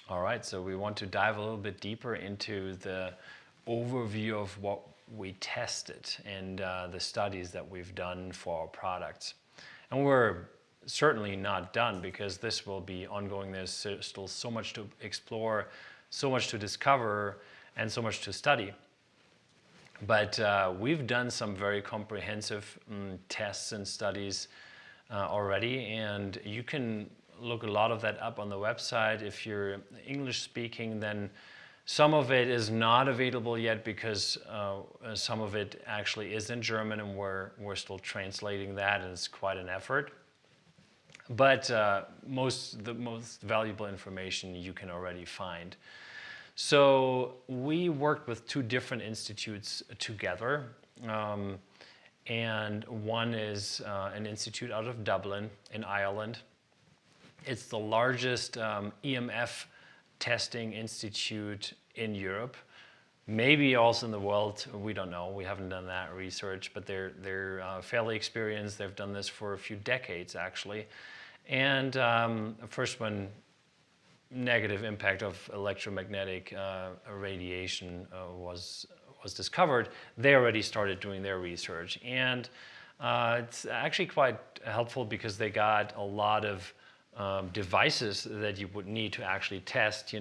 All right, so we want to dive a little bit deeper into the overview of what we tested and the studies that we've done for our products. And we're certainly not done because this will be ongoing. There's still so much to explore, so much to discover, and so much to study. But we've done some very comprehensive tests and studies already, and you can look a lot of that up on the website. If you're English speaking, then some of it is not available yet because some of it actually is in German, and we're still translating that, and it's quite an effort. But the most valuable information you can already find. So we worked with two different institutes together. And one is an institute out of Dublin in Ireland. It's the largest EMF testing institute in Europe, maybe also in the world. We don't know. We haven't done that research, but they're fairly experienced. They've done this for a few decades, actually. And first one, negative impact of electromagnetic radiation was discovered, they already started doing their research. And it's actually quite helpful because they got a lot of devices that you would need to actually test,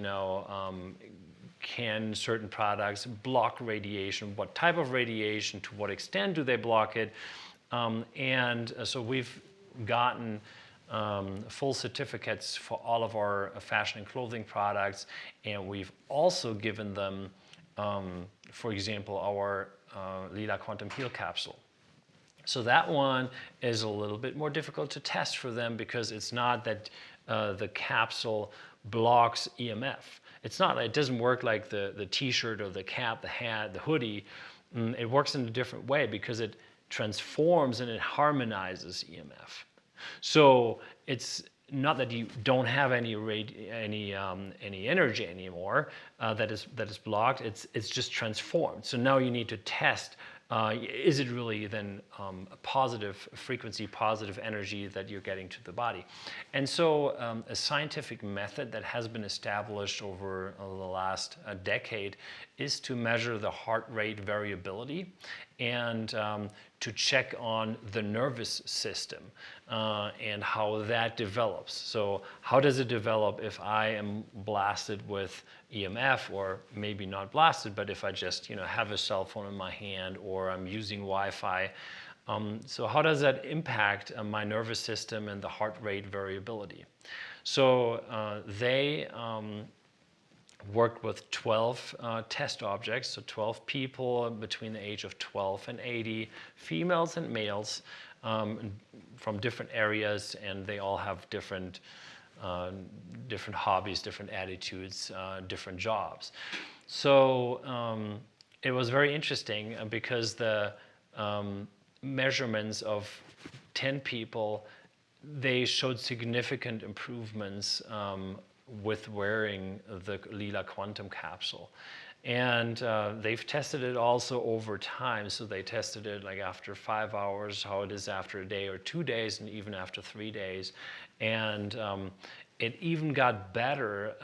can certain products block radiation, what type of radiation, to what extent do they block it, and so we've gotten full certificates for all of our fashion and clothing products, and we've also given them, for example, our Leela Quantum Heal capsule. So that one is a little bit more difficult to test for them because it's not that the capsule blocks EMF. It's not. It doesn't work like the T-shirt or the cap, the hat, the hoodie. It works in a different way because it transforms and it harmonizes EMF. So it's not that you don't have any energy anymore that is blocked. It's just transformed. So now you need to test. Is it really then a positive frequency, positive energy that you're getting to the body? And so a scientific method that has been established over the last decade is to measure the heart rate variability and to check on the nervous system and how that develops. So how does it develop if I am blasted with EMF, or maybe not blasted, but if I just have a cell phone in my hand or I'm using Wi-Fi? So how does that impact my nervous system and the heart rate variability? So they worked with 12 test objects, so 12 people between the age of 12 and 80, females and males from different areas, and they all have different hobbies, different attitudes, different jobs. So it was very interesting because the measurements of 10 people, they showed significant improvements with wearing the Leela Quantum capsule. And they've tested it also over time. So they tested it like after 5 hours, how it is after a day or 2 days, and even after 3 days. And it even got better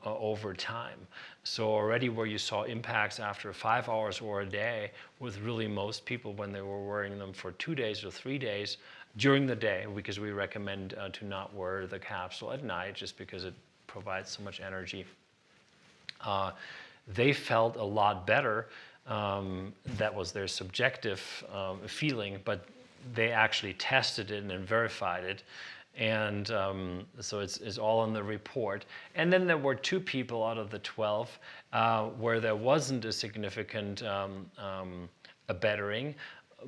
over time. So already where you saw impacts after 5 hours or a day, with really most people when they were wearing them for 2 days or 3 days during the day, because we recommend to not wear the capsule at night just because it provides so much energy. They felt a lot better. That was their subjective feeling, but they actually tested it and then verified it. And so it's all in the report. And then there were 2 people out of the 12 where there wasn't a significant a bettering,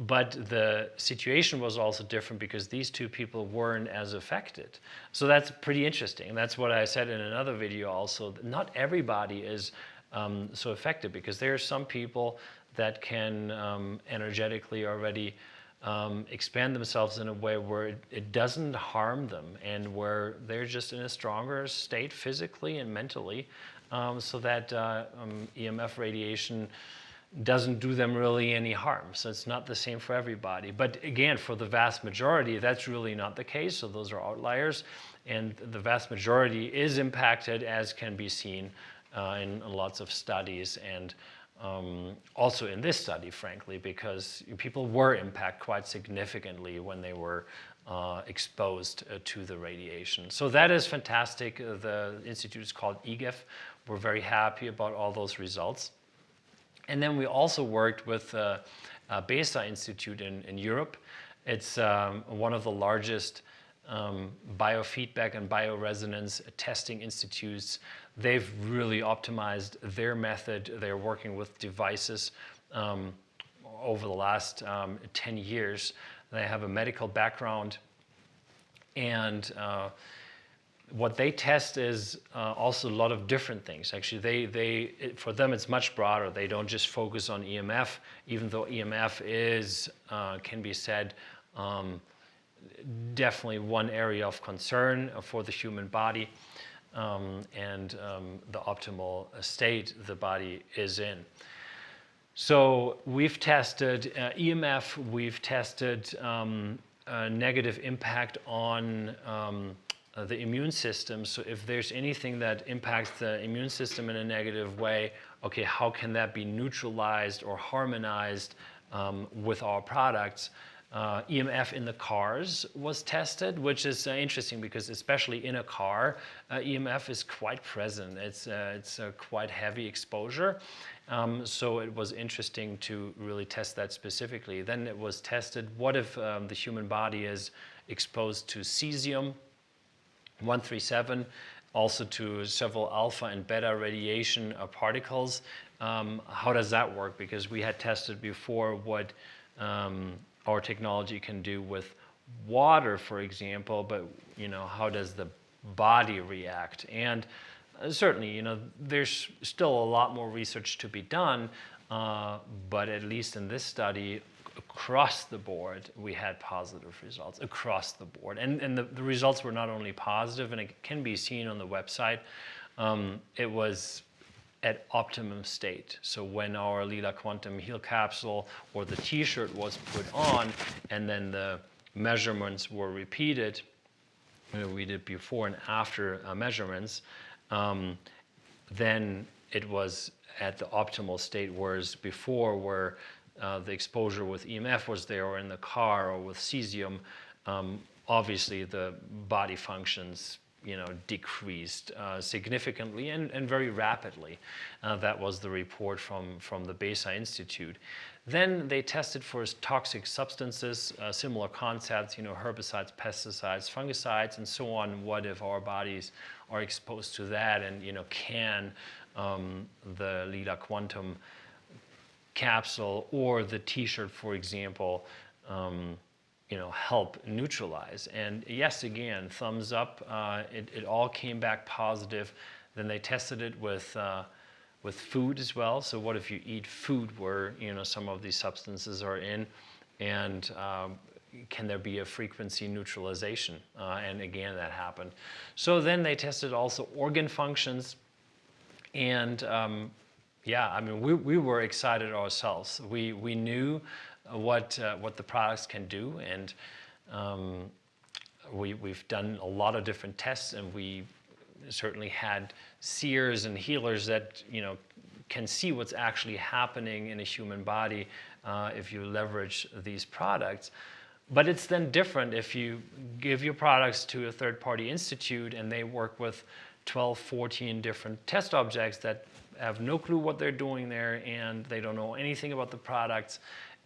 but the situation was also different because these 2 people weren't as affected. So that's pretty interesting. That's what I said in another video also. Not everybody is so affected, because there are some people that can energetically already expand themselves in a way where it doesn't harm them, and where they're just in a stronger state physically and mentally, so that EMF radiation doesn't do them really any harm. So it's not the same for everybody. But again, for the vast majority, that's really not the case. So those are outliers. And the vast majority is impacted, as can be seen in lots of studies, and also in this study, frankly, because people were impacted quite significantly when they were exposed to the radiation. So that is fantastic. The institute is called IGEF. We're very happy about all those results. And then we also worked with BESA Institute in Europe. It's one of the largest biofeedback and bioresonance testing institutes. They've really optimized their method. They're working with devices over the last 10 years. They have a medical background, and what they test is also a lot of different things. Actually, for them it's much broader. They don't just focus on EMF, even though EMF is, can be said, definitely one area of concern for the human body, and the optimal state the body is in. So we've tested EMF, we've tested negative impact on the immune system. So if there's anything that impacts the immune system in a negative way, okay, how can that be neutralized or harmonized with our products? EMF in the cars was tested, which is interesting because especially in a car, EMF is quite present. It's a quite heavy exposure. So it was interesting to really test that specifically. Then it was tested, what if the human body is exposed to cesium-137, also to several alpha and beta radiation particles? How does that work? Because we had tested before what our technology can do with water, for example, but how does the body react? And certainly, there's still a lot more research to be done, but at least in this study, across the board, we had positive results across the board. And the results were not only positive, and it can be seen on the website, it was at optimum state. So when our Leela Quantum Heal capsule or the t-shirt was put on, and then the measurements were repeated, we did before and after measurements, then it was at the optimal state, whereas before, where the exposure with EMF was there, or in the car, or with cesium, obviously the body functions decreased significantly and very rapidly. That was the report from the BESA Institute. Then they tested for toxic substances, similar concepts, herbicides, pesticides, fungicides, and so on. What if our bodies are exposed to that, and can the Leela Quantum capsule or the t-shirt, for example, help neutralize? And yes, again, thumbs up. It all came back positive. Then they tested it with food as well. So what if you eat food where some of these substances are in, and can there be a frequency neutralization? And again, that happened. So then they tested also organ functions, and we were excited ourselves. We knew what the products can do, and we've done a lot of different tests, and we certainly had seers and healers that can see what's actually happening in a human body if you leverage these products. But it's then different if you give your products to a third-party institute and they work with 12, 14 different test objects that have no clue what they're doing there, and they don't know anything about the products,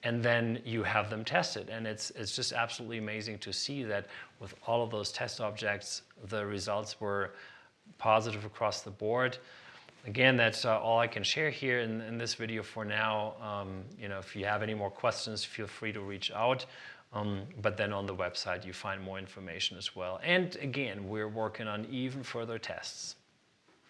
and then you have them tested. And it's just absolutely amazing to see that with all of those test objects, the results were positive across the board. Again, that's all I can share here in this video for now. If you have any more questions, feel free to reach out. But then on the website, you find more information as well. And again, we're working on even further tests.